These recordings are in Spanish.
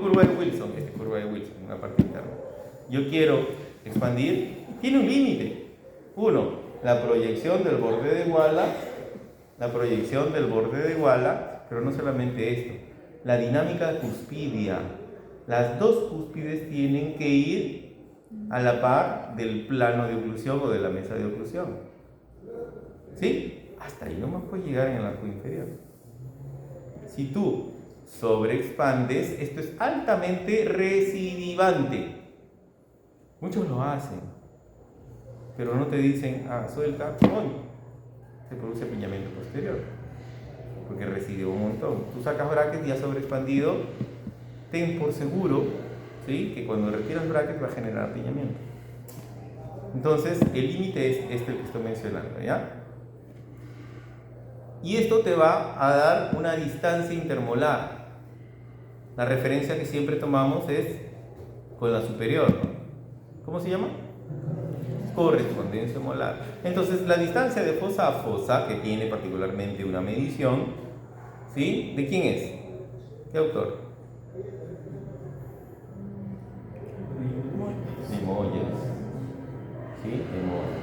curva de Wilson, esta curva de Wilson, una parte interna. Yo quiero expandir, tiene un límite. Uno, la proyección del borde de Walla, pero no solamente esto, la dinámica cuspidia. Las dos cúspides tienen que ir a la par del plano de oclusión o de la mesa de oclusión. ¿Sí? Hasta ahí no más puede llegar en el arco inferior. Si tú sobreexpandes, esto es altamente recidivante. Muchos lo hacen, pero no te dicen, suelta, hoy se produce apiñamiento posterior, porque reside un montón. Tú sacas brackets ya sobreexpandido, ten por seguro, ¿sí?, que cuando retiras brackets va a generar apiñamiento. Entonces, el límite es este que estoy mencionando, ¿ya? Y esto te va a dar una distancia intermolar. La referencia que siempre tomamos es con la superior, ¿no? ¿Cómo se llama? Correspondencia molar. Entonces, la distancia de fosa a fosa, que tiene particularmente una medición, ¿sí?, ¿de quién es? ¿Qué autor? Limoges. ¿Sí? Limoges.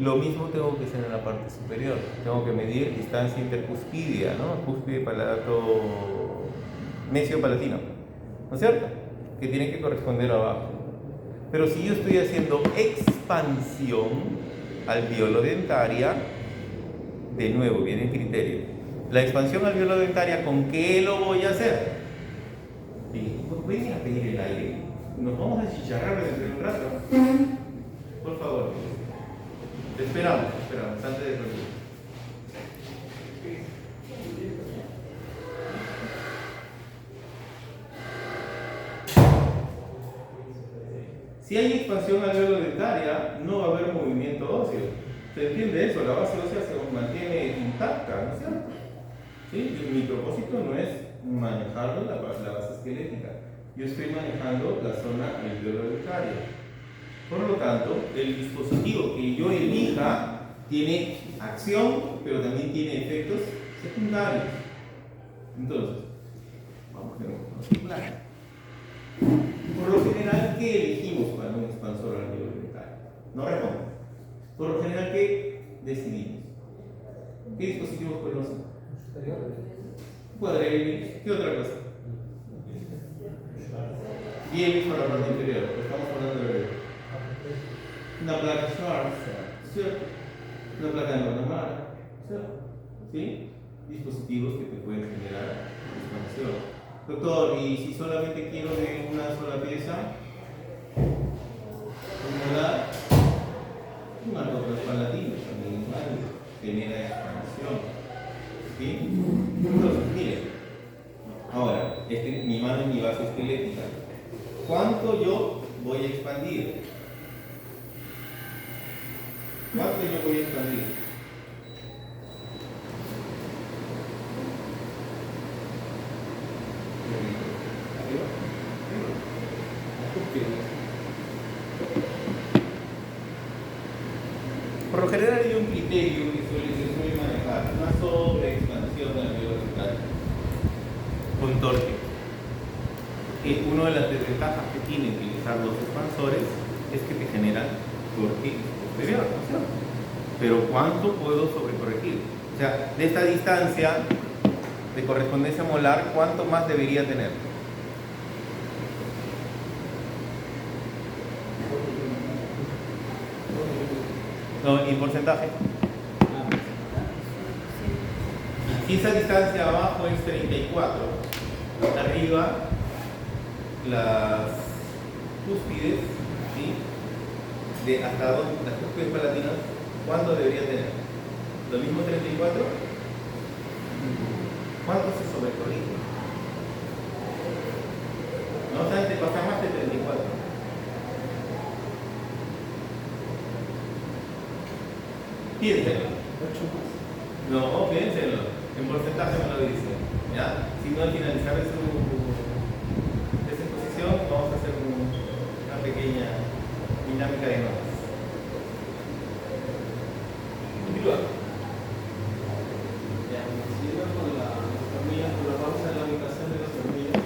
Lo mismo tengo que hacer en la parte superior. Tengo que medir distancia intercuspidia, ¿no? Cúspide palato mesio-palatino, ¿no es cierto? Que tiene que corresponder abajo. Pero si yo estoy haciendo expansión alveolo-dentaria, de nuevo viene el criterio. La expansión alveolo-dentaria, ¿con qué lo voy a hacer? Ven a pedir el aire. Nos vamos a chicharrar dentro de un rato. Por favor. Te esperamos, antes de continuar. Si hay expansión alveolo-dentaria, no va a haber movimiento óseo. ¿Se entiende eso? La base ósea se mantiene intacta, ¿no es cierto? ¿Sí? Y mi propósito no es manejarlo la base esquelética. Yo estoy manejando la zona alveolo-dentaria. Por lo tanto, el dispositivo que yo elija tiene acción, pero también tiene efectos secundarios. Entonces, vamos a ver un plan. Por lo general, ¿qué elegimos para un expansor alveolo-dentario? No respondo. Por lo general, ¿qué decidimos? ¿Qué dispositivos conocen? Cuadril, ¿qué otra cosa? Bien, para la parte inferior, estamos hablando de una placa Schwarz, ¿cierto? Una placa normal, ¿cierto? ¿Sí? Dispositivos que te pueden generar expansión. Doctor, ¿y si solamente quiero de una sola pieza? Molar, un arco palatino también es válido, genera expansión. ¿Sí? Entonces, miren, ahora, mi mano es mi base esquelética. ¿Cuánto yo voy a expandir? ¿Cuánto yo voy a expandir? Por lo general hay un criterio que se suele manejar, una sobreexpansión alveolo-dentaria con torque. Que una de las desventajas que tiene utilizar los expansores es que te generan torque posterior, ¿no es cierto? Pero ¿cuánto puedo sobrecorregir? O sea, de esta distancia de correspondencia molar, ¿cuánto más debería tener? No, ¿y porcentaje? Si esa distancia abajo es 34, arriba las cúspides, ¿sí?, de hasta donde las cúspides palatinas, ¿cuánto debería tener? ¿Lo mismo 34? ¿Cuánto se sobrecorrige? No obstante, pasa más de 34. Piénsenlo. No, piénsenlo. En porcentaje me lo dice. ¿Ya? Si no, al finalizar su exposición, vamos a hacer una pequeña dinámica de notas. Continúa. Ya, siguiendo con las hormigas, con la pausa de la ubicación de las hormigas.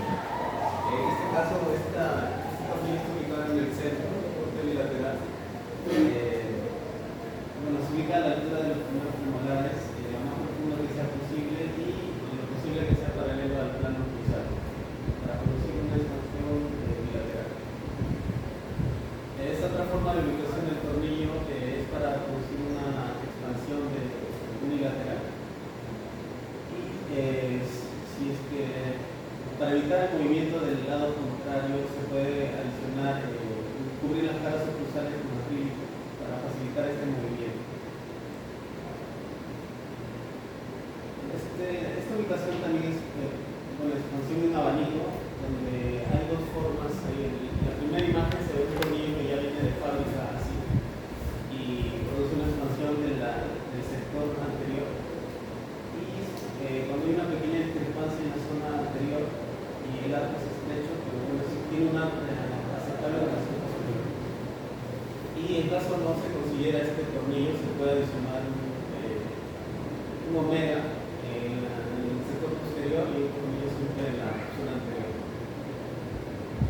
caso, esta tornillo está ubicada en el centro, corte bilateral. Bueno, se ubica a la altura de los primeros premolares, lo más profundo que sea posible y lo posible que sea paralelo al plano cruzado, para producir una expansión bilateral. Esta otra forma de ubicación del tornillo es para producir una expansión unilateral. Y si es que para evitar el movimiento del lado contrario se puede adicionar, cubrir las caras oclusales con acrílico para facilitar este movimiento. Esta ubicación también es con la expansión de un abanico, donde hay dos formas. En la primera imagen se ve un tornillo que ya viene de fábrica así y produce una expansión del sector anterior. Cuando hay una pequeña discrepancia en la zona anterior y el arco es estrecho, pero bueno, sí tiene una aceptable relación posterior. Y en caso no se considera este tornillo, se puede adicionar un omega en el sector posterior y un tornillo siempre en la zona anterior.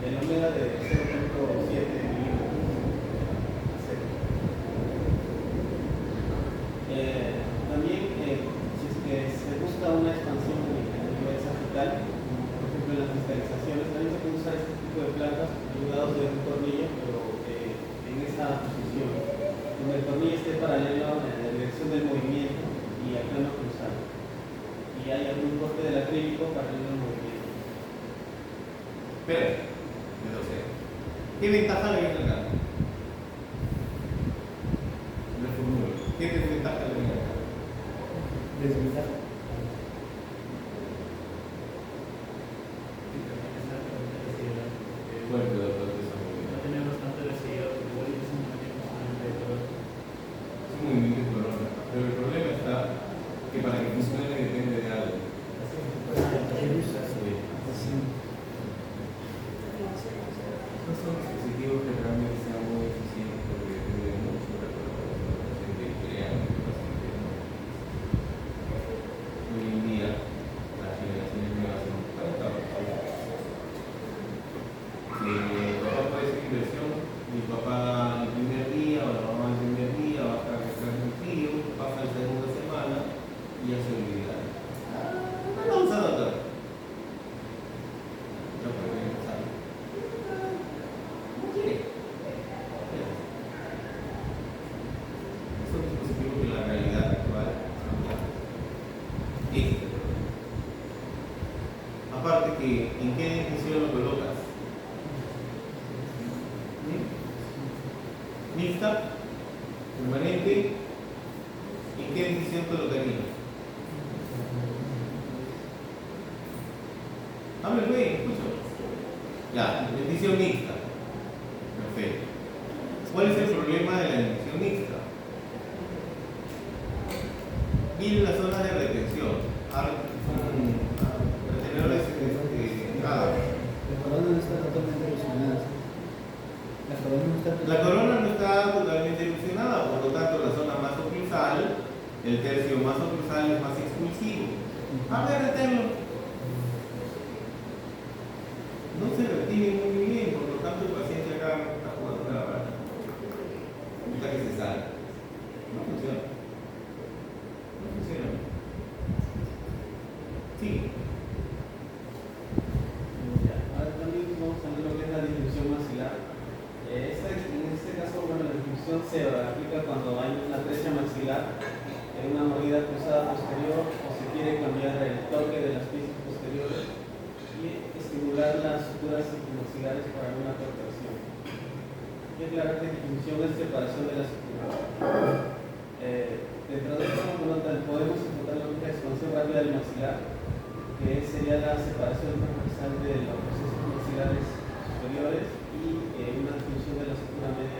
El omega de 0.7 milímetros. También se busca una expansión a nivel sagital, como por ejemplo en las cristalizaciones, también se puede usar este tipo de placas ayudados de un tornillo, pero en esa posición, donde el tornillo esté paralelo en la dirección del movimiento y al plano cruzado, y hay algún corte del acrílico paralelo al movimiento. Pero, ¿qué ventaja le viene acá? ¿Qué desventaja le viene acá? Desventaja. Fuerte, doctor. No tener bastante residuos, igual es un movimiento de color. Es un movimiento de color, pero el problema está que para que funcione depende de algo. No son dispositivos que realmente sean muy eficientes porque depende mucho de la colaboración del paciente y crean que el paciente no. Hoy en día las generaciones nuevas son tan trabajadoras. Mi papá puede hacer inversión, mi papá el primer día o la mamá el primer día va a estar detrás del tío, pasa la segunda semana y ya se olvida. No lo usa, doctor. No puede empezar. No quiere. Son dispositivos que la realidad actual es. Aparte que, ¿en qué definición lo colocas? Mixta, permanente, ¿en qué decisión te lo terminas? Hable bien, escucho. Ya, decisión mixta. Perfecto. ¿Cuál es el problema de la decisión mixta? Miren las zonas de retención. Retenedores nada. La corona no está totalmente erosionada. La corona no está totalmente ilusionada, por lo tanto la zona más oclusal, el tercio más oclusal es más expulsivo. A ver, reténlo. No se retiene muy bien, por lo tanto el paciente acá está jugando con la barra. Hasta que se sale. No funciona. No funciona. Sí. Ahora también vamos a ver lo que es la distribución maxilar. En este caso, bueno, la distribución se aplica cuando hay una trecha maxilar, una mordida cruzada posterior o se quiere cambiar el toque de las piezas posteriores y estimular las suturas maxilares para una contracción. Y aclarar que distribución es separación de las suturas. Dentro de esto podemos encontrar lo que es la expansión rápida del maxilar, que sería la separación transversal de los procesos maxilares superiores y una distribución de la sutura media.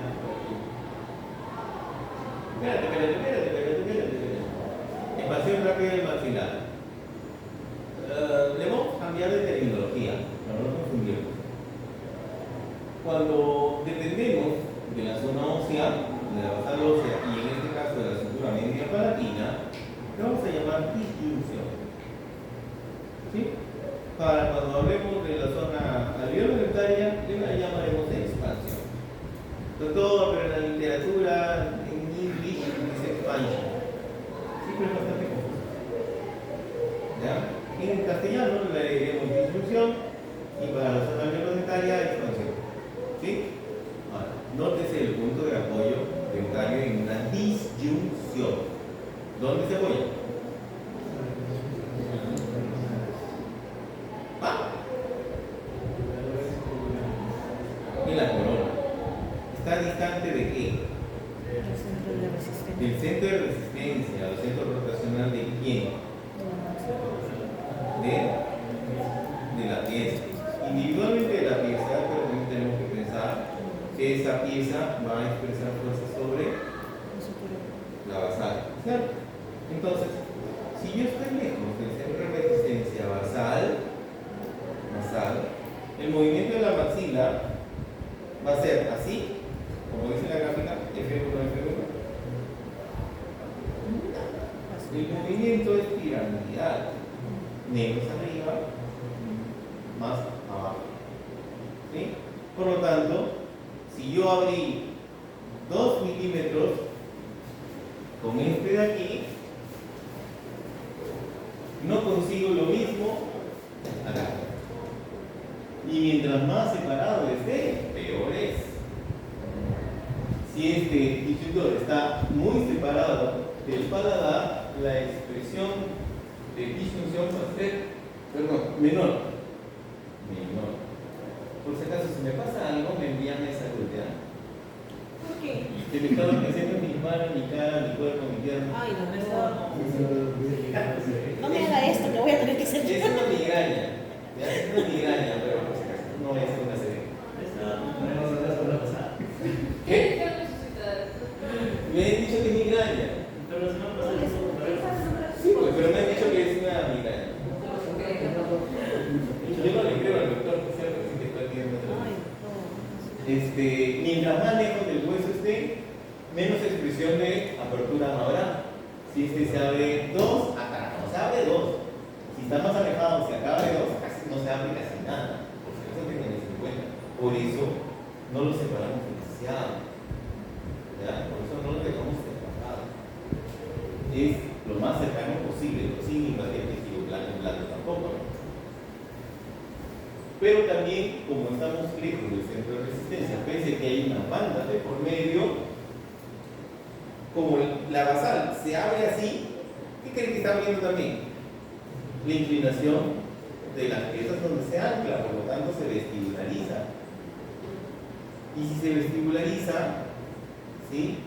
Espérate. Expansión rápida del maxilar. Debemos cambiar de terminología, para no confundirnos. Cuando dependemos de la zona ósea, de la basal ósea y en este caso de la cintura media palatina, le vamos a llamar distribución. ¿Sí? Para cuando hablemos de la zona alveolo-dentaria y para los tratamientos de talla, expansión. ¿Sí? Ahora, nótese el punto de apoyo dentario en una disyunción. ¿Dónde se apoya? En la corona. ¿Está distante de qué? Del centro de resistencia, o centro rotacional de quién? De la pieza. Individualmente de la pieza, pero también tenemos que pensar que esa pieza va a expresar fuerza sobre la basal. ¿Cierto? Entonces, si yo estoy lejos del centro de resistencia basal, el movimiento de la maxila va a ser así, como dice la gráfica, F1, F1. El movimiento es piramidal, menos arriba, más abajo. ¿Sí? Por lo tanto, si yo abrí 2 milímetros con este de aquí, no consigo lo mismo acá. Y mientras más separado esté, peor es. Si este disyuntor está muy separado del paladar, la expresión de disyunción va a ser, menor. Por si acaso, si me pasa algo, me envían esa voltea. ¿Por qué? Que me estaba creciendo mis manos, mi cara, mi cuerpo, mi pierna. Ay, no me haga esto, que voy a tener que ser yo. Es una migraña. Ya, es una migraña, pero por si acaso, no es una serie. ¿Qué? Me han dicho que es migraña. Sí, pues, pero me han dicho que es una migraña. Yo no le creo al doctor, que sea que te está pidiendo otra vez. Mientras más lejos del hueso esté, menos expresión de apertura habrá. Si se abre 2, acá no se abre 2. Si está más alejado, si acá abre 2, casi no se abre casi nada. Por si eso tengan en cuenta. Por eso no lo separamos demasiado. ¿Ya? Por eso no lo dejamos separado. Es lo más cercano posible, pero sin invadir el tejido blando tampoco, ¿no? Pero también, como estamos lejos del centro de resistencia, pese que hay una banda de por medio, como la basal se abre así, ¿qué creen que está abriendo también? La inclinación de las piezas donde se ancla, por lo tanto se vestibulariza. Y si se vestibulariza, ¿sí?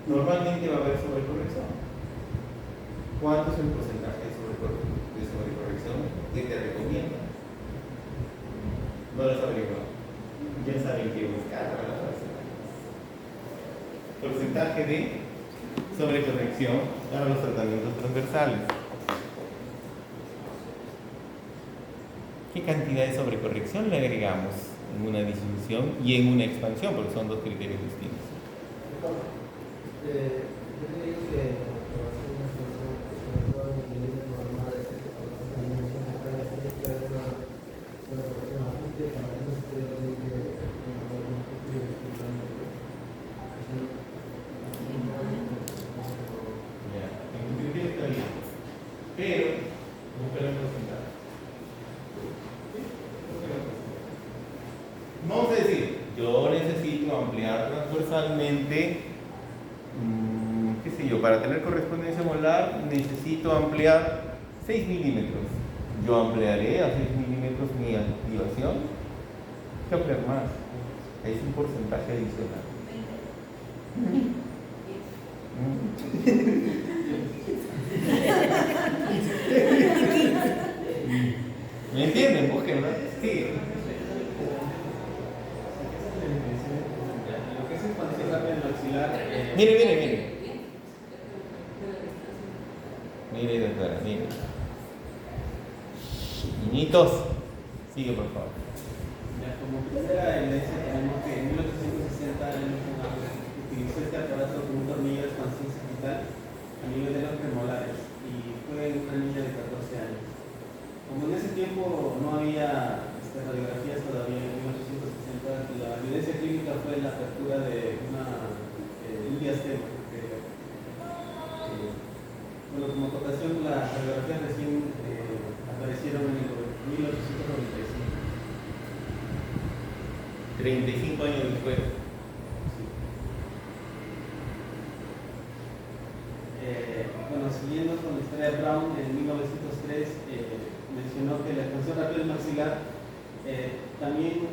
Normalmente va a haber sobrecorrección. ¿Cuánto es el porcentaje de sobrecorrección que te recomienda? No lo saben igual. Ya saben que buscar para las porcentaje de sobrecorrección para los tratamientos transversales. ¿Qué cantidad de sobrecorrección le agregamos en una disminución y en una expansión? Porque son dos criterios distintos. Yo diría que pero buscar el porcentaje. Vamos a decir, yo necesito ampliar transversalmente, qué sé yo, para tener correspondencia molar necesito ampliar 6 milímetros. Yo ampliaré a 6 milímetros mi activación. Hay que ampliar más. Es un porcentaje adicional. ¿Me entienden? Búsquenlo. Sí. Lo que es expansión rápida del maxilar. Mire. Mire, doctora, mire. Niñitos, sigue por favor. Ya, como primera evidencia tenemos que en 1860 utilizó este aparato con un tornillo de expansión sagital a nivel de los premolares y fue una niña de 14 años. Como en ese tiempo no había radiografías todavía, en 1860 la evidencia clínica fue la apertura de un diastema. Bueno, como acotación, las radiografías recién aparecieron en el 1895. 35 años después. Bueno, siguiendo con la historia de Brown, en 1903 mencionó que la expansión rápida del maxilar también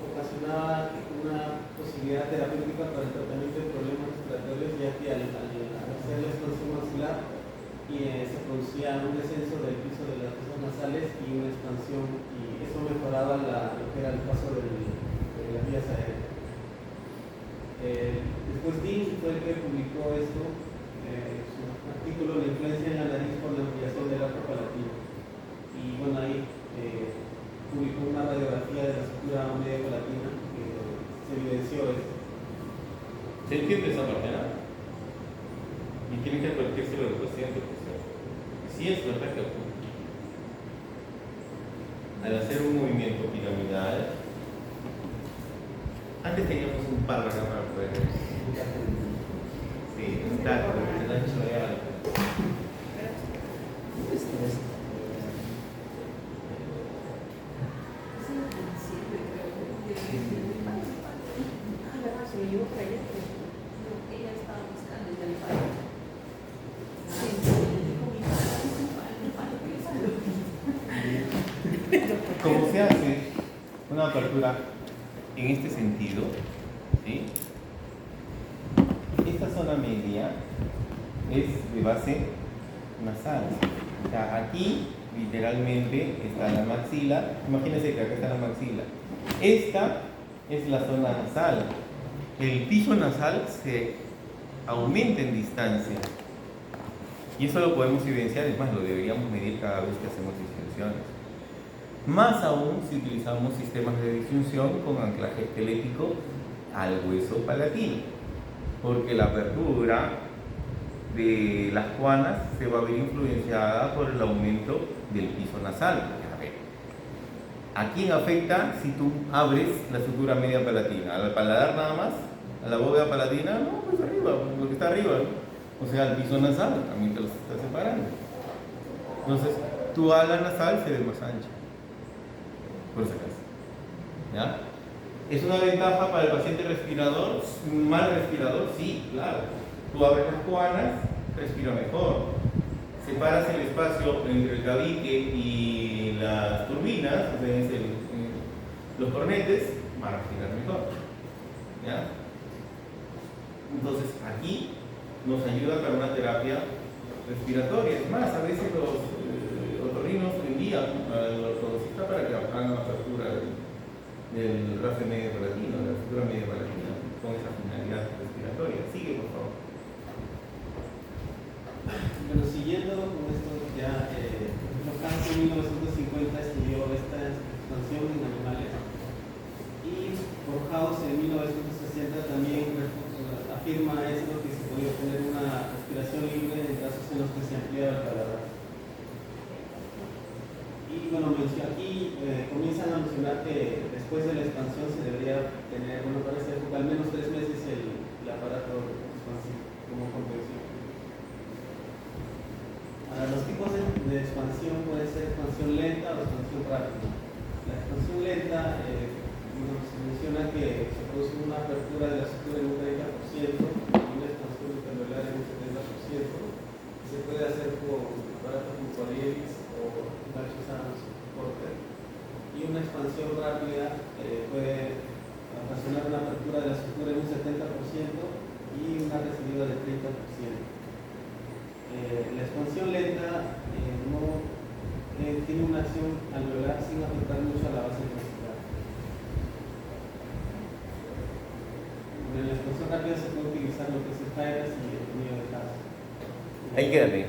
ocasionaba una posibilidad terapéutica para el tratamiento de problemas respiratorios, ya que al hacer la expansión maxilar se producía un descenso del piso de las fosas nasales y una expansión, y eso mejoraba lo que era el paso de las vías aéreas. Después Dean fue el que publicó esto, su artículo La influencia en la nariz por la ampliación del arco palatino, y bueno, ahí publicó una radiografía de la estructura media palatina que se evidenció esto. ¿Se entiende esa parte, no? Y tiene que advertirse a los pacientes. Sí es verdad que al hacer un movimiento piramidal, antes teníamos un par de cámaras para poder. Sí, está, porque el ancho de algo. Como se hace una apertura en este sentido, ¿sí? Esta zona media es de base nasal. O sea, aquí literalmente está la maxila. Imagínense que acá está la maxila. Esta es la zona nasal. El piso nasal se aumenta en distancia. Y eso lo podemos evidenciar, es más, lo deberíamos medir cada vez que hacemos distensiones. Más aún si utilizamos sistemas de disyunción con anclaje esquelético al hueso palatino, porque la apertura de las juanas se va a ver influenciada por el aumento del piso nasal. A ver, ¿a quién afecta si tú abres la sutura media palatina? ¿Al paladar nada más? ¿A la bóveda palatina? No, pues arriba, lo que está arriba, ¿no? O sea, el piso nasal también te lo está separando. Entonces, tu ala nasal se ve más ancha. Por si acaso. ¿Ya? ¿Es una ventaja para el paciente respirador? ¿Mal respirador? Sí, claro. Tú abres las juanas, respira mejor. Separas el espacio entre el tabique y las turbinas, o sea, los cornetes, van a respirar mejor. ¿Ya? Entonces, aquí nos ayuda para una terapia respiratoria. Es más, a veces los otorrinos envían al ortodoncista para que hagan la apertura del rafe medio palatino, de la estructura medio palatina, con esa finalidad respiratoria. Sigue, por favor. Bueno, siguiendo con esto, ya Lockhart en 1950 estudió esta expansión en animales, y Borjaus en 1960 también afirma esto, que se podía obtener una respiración libre en casos en los que se ampliaba el paladar. Y bueno, aquí comienzan a mencionar que después de la expansión se debería tener, bueno, para esa época, al menos 3 meses el aparato expansivo como convención. Los tipos de expansión pueden ser expansión lenta o expansión rápida. La expansión lenta, se menciona que se produce una apertura de la estructura en un 30% y una expansión alveolar en un 70%. Se puede hacer con aparatos como Coriolis o Marchesans Porter. Y una expansión rápida puede ocasionar una apertura de la estructura en un 70% y una recidida del 30%. La expansión lenta no tiene una acción alveolar sin afectar mucho a la base muscular. En la expansión rápida se puede utilizar lo que es el Tyrus y el sonido de Haas. Ahí quédate.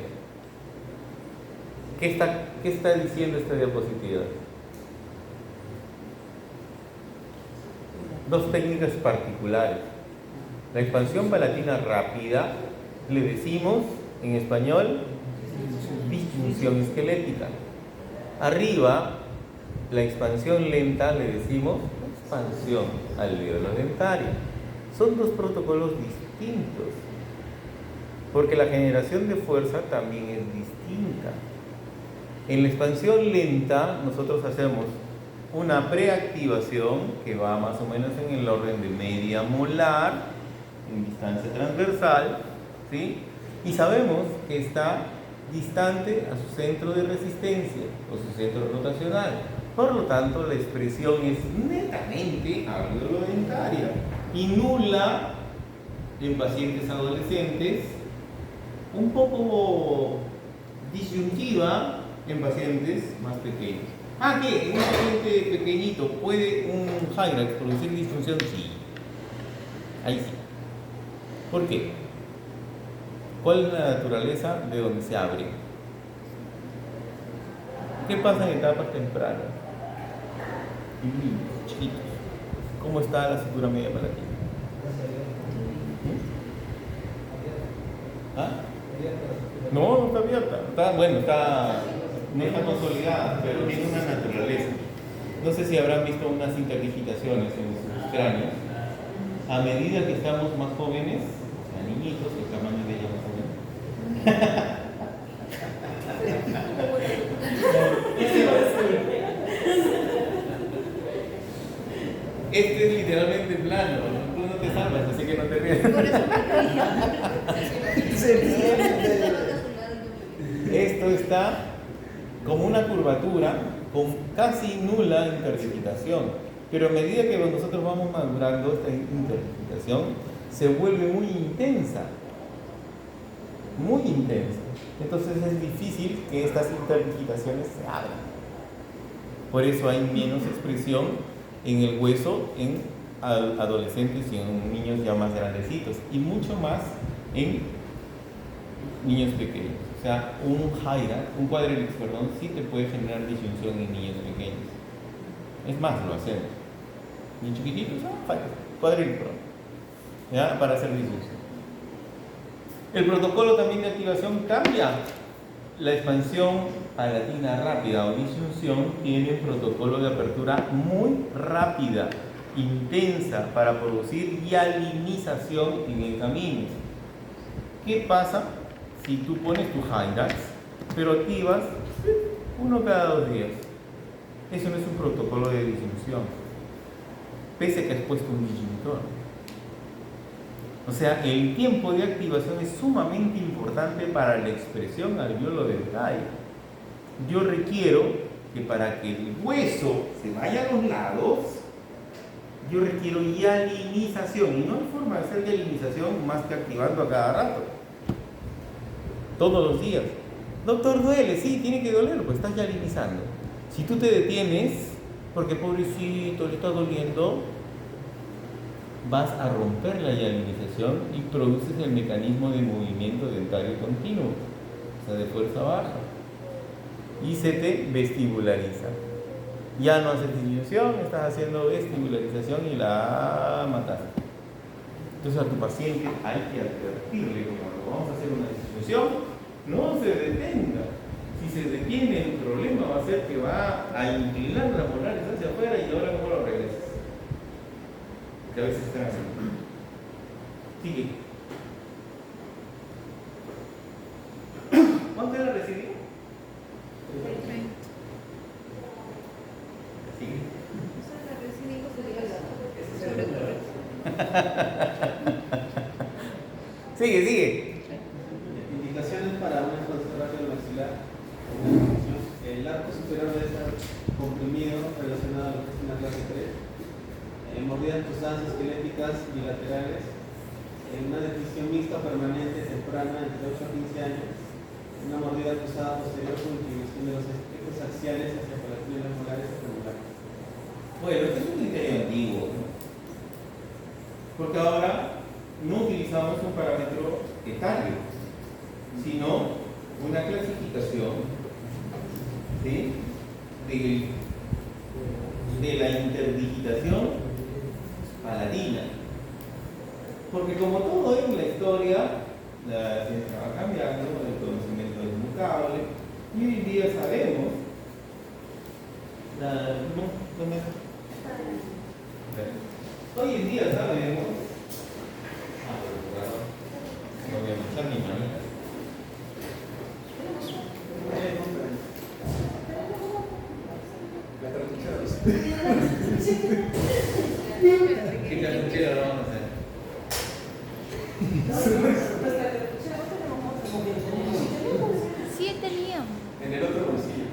¿Qué está diciendo esta diapositiva? Dos técnicas particulares. La expansión palatina rápida, le decimos en español disyunción esquelética. Arriba, la expansión lenta le decimos expansión alveolo-dentaria. Son dos protocolos distintos, porque la generación de fuerza también es distinta. En la expansión lenta nosotros hacemos una preactivación que va más o menos en el orden de media molar, en distancia transversal, ¿sí? Y sabemos que está distante a su centro de resistencia o su centro rotacional. Por lo tanto, la expresión es netamente alveolo-dentaria y nula en pacientes adolescentes, un poco disyuntiva en pacientes más pequeños. ¿Qué? En un paciente pequeñito puede un Hyrax producir disfunción, sí. Ahí sí. ¿Por qué? ¿Cuál es la naturaleza de donde se abre? ¿Qué pasa en etapas tempranas? Chiquitos. ¿Cómo está la cintura media palatina? No, no está abierta. No está consolidada, pero tiene una naturaleza. No sé si habrán visto unas interdigitaciones en sus cráneos. A medida que estamos más jóvenes, o sea, niñitos, el tamaño de ellos más o menos. Este es literalmente plano, tú no te salvas, así que no te rías. Esto está como una curvatura con casi nula interdigitación, pero a medida que nosotros vamos madurando, esta interdigitación se vuelve muy intensa. Muy intensa. Entonces es difícil que estas interdigitaciones se abran. Por eso hay menos expresión en el hueso en adolescentes y en niños ya más grandecitos, y mucho más en niños pequeños. O sea, un cuadrilix, sí te puede generar disyunción en niños pequeños. Es más, lo hacemos. Niños chiquititos, cuadrilix, ¿ya? Para hacer disyunción. El protocolo también de activación cambia. La expansión palatina rápida o disyunción tiene un protocolo de apertura muy rápida, intensa, para producir hialinización en el camino. ¿Qué pasa si tú pones tu Hyrax, pero activas uno cada 2 días? Eso no es un protocolo de disyunción, pese a que has puesto un disyuntor. O sea, el tiempo de activación es sumamente importante para la expresión alveolo-dental. Yo requiero que para que el hueso se vaya a los lados, yo requiero hialinización, y no hay forma de hacer hialinización más que activando a cada rato, todos los días. Doctor, duele, sí, tiene que doler, pues estás hialinizando. Si tú te detienes, porque pobrecito, le está doliendo, vas a romper la hialinización y produces el mecanismo de movimiento dentario continuo, o sea, de fuerza baja, y se te vestibulariza. Ya no haces disyunción, estás haciendo vestibularización y la matas. Entonces a tu paciente hay que advertirle, como vamos a hacer una disyunción, no se detenga. Si se detiene, el problema va a ser que va a inclinar las molares hacia afuera, y ahora cómo lo regresas. Que a veces están así. Sigue. ¿Cuánto era recibido? Sigue. Sigue. Indicaciones para una expansión rápida maxilar. El arco superior debe estar comprimido, relacionado a lo que es una clase 3. Mordidas cruzadas esqueléticas bilaterales, una decisión mixta permanente temprana entre 8 a 15 años, una mordida cruzada posterior con inclinación de los espejos axiales hacia palatines molares y premolares. Bueno, este es un criterio antiguo, porque ahora no utilizamos un parámetro etario, sino una clasificación de la interdigitación palatina, porque como todo en la historia, la ciencia va cambiando, el conocimiento es mutable, y hoy en día sabemos hoy en día sabemos no voy a manchar mi manita. La ¿Qué cartuchera lo vamos a hacer? Sí, teníamos. En el otro bolsillo.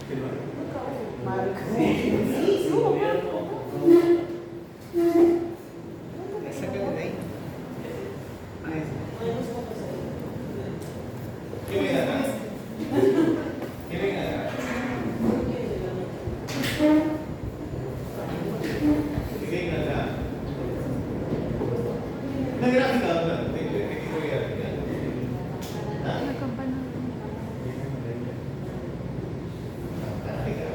¿Qué no? Sácale de ahí. ¿Qué ven acá? ¿Qué ven acá? ¿Qué ven acá? Una gráfica, ¿dónde? ¿De qué tipo de gráfica? ¿Ah? La campana. Gráfica.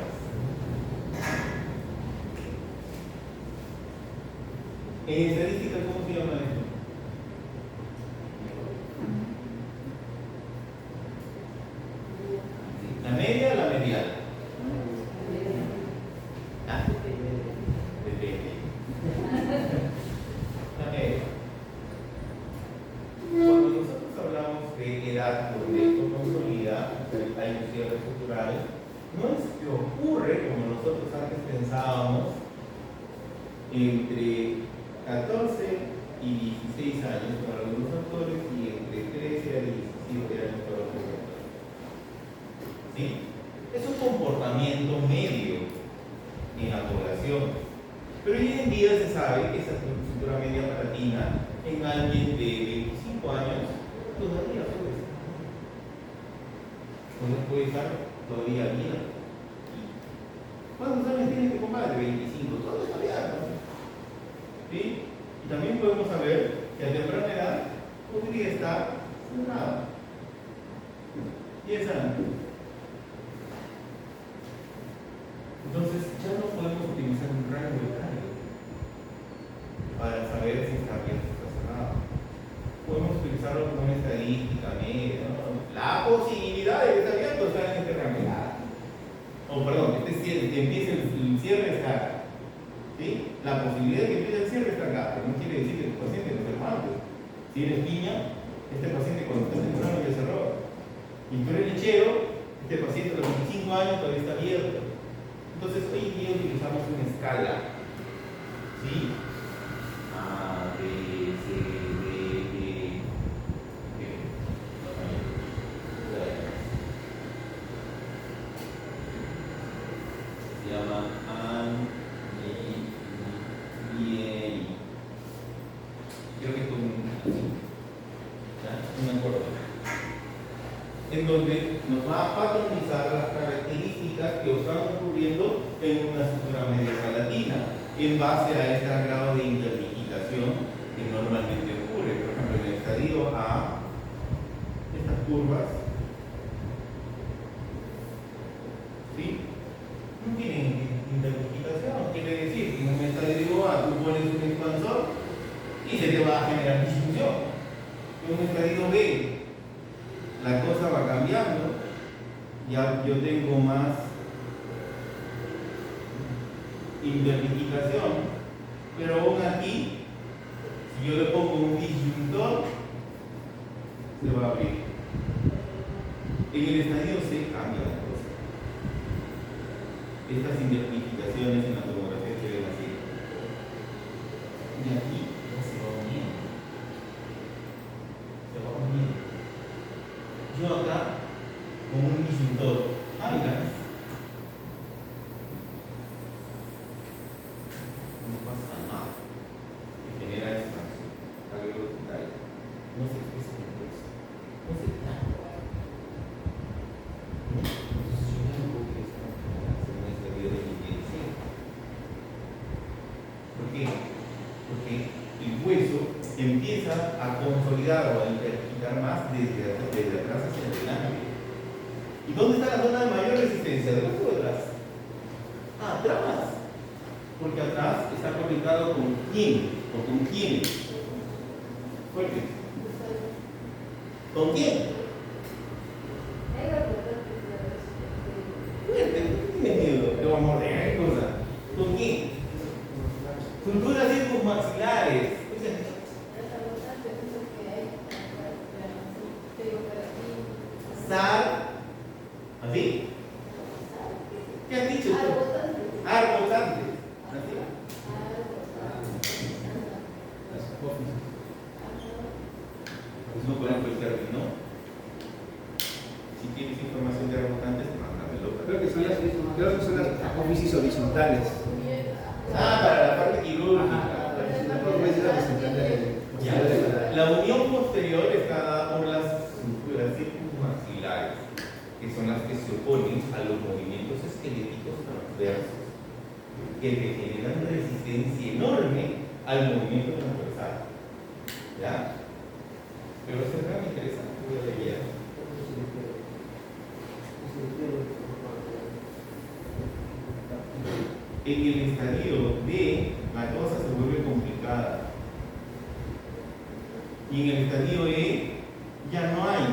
En estadística, ¿cómo se llama esto? ¿La media o la mediana? Ah, depende. La media. Cuando nosotros hablamos de edad donde esto consolida, hay un cierre estructural, no es que ocurre como nosotros antes pensábamos entre 14 y 16 años para algunos autores y entre 13 a 17 años para otros autores. ¿Sí? Es un comportamiento medio en la población. Pero hoy en día se sabe que esa estructura media palatina en alguien de 25 años todavía puede estar todavía vida. ¿Cuántos años tiene este compadre? 25, todavía, ¿no? ¿Sí? Y también podemos saber que a temprana edad podría estar cerrado. 10 años. Entonces ya no podemos utilizar un rango etario para saber si está abierto o está cerrado. Podemos utilizarlo como una estadística media, ¿no? La posibilidad de que esté abierto está en este rango. O perdón, que empiece el cierre está acá. ¿Sí? La posibilidad de que empiece el cierre está acá, pero no quiere decir que tu paciente no sea malo. Si eres piña, este paciente cuando está temprano ya cerró. Y tú eres lechero, este paciente a los 25 años todavía está abierto. Entonces hoy en día utilizamos una escala. ¿Sí? A, B, C, D, E, F. Se llama creo que es como así. No me acuerdo. En donde nos va a patronizar las características que están ocurriendo en una estructura media palatina en base a este grado de interdigitación que normalmente ocurre. Por ejemplo, en el estadio A, estas curvas, ¿sí? No tienen interdigitación. Quiere decir que en un estadio A tú pones un expansor y se te va a generar disfunción. En un estadio B, la cosa va cambiando, ya yo tengo más interdigitación, pero aún aquí, si yo le pongo un disyuntor, se va a abrir. En el estadio C cambia la cosa. Estas interdigitaciones en la tomografía se ven así. Y aquí ya se va uniendo. Se va uniendo. Yo acá, con un disyuntor, mira, no pasa nada, que genera expansión, algo detalle, no se expresa en el peso, no se trata. Entonces yo ya no puedo hacer una estadía de inhibición. ¿Por qué? Porque el hueso empieza a consolidar o a interdigitar más desde atrás hacia adelante. ¿Y dónde está la zona de mayor resistencia? ¿Delante o detrás? Atrás. Porque atrás está conectado con quién o con quiénes. Fuerte. ¿Con quién? Fuerte, ¿por qué tienes miedo? Te voy a morder, ¿qué cosa? ¿Con quién? Culturas circunmaxilares. SAR, ¿así? ¿Qué has dicho tú? Arbotantes. ¿Así? Las apófisis. Pues no conozco el término. Si tienes información de arbotantes, mándamelo. Creo que son las apófisis horizontales. Ah, para la parte quirúrgica. La apófisis horizontal de La unión posterior está dada por las estructuras circunmaxilares, que son las que se oponen a los movimientos esqueléticos transversos, que te generan una resistencia enorme al movimiento transversal. ¿Ya? Pero eso es muy interesante, voy a leer. En el estadio D, la cosa se vuelve complicada. Y en el estadio E, ya no hay.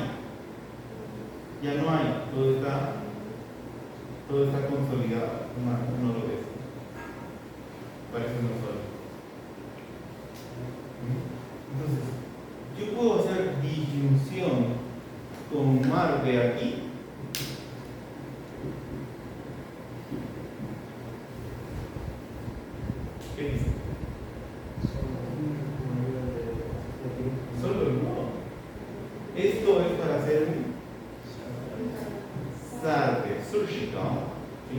Todo está consolidado. No lo ves. Parece uno solo. Entonces, yo puedo hacer disyunción con mar de aquí. ¿Qué dice? Solo no. Esto es para hacer un sarde surgical. ¿Sí?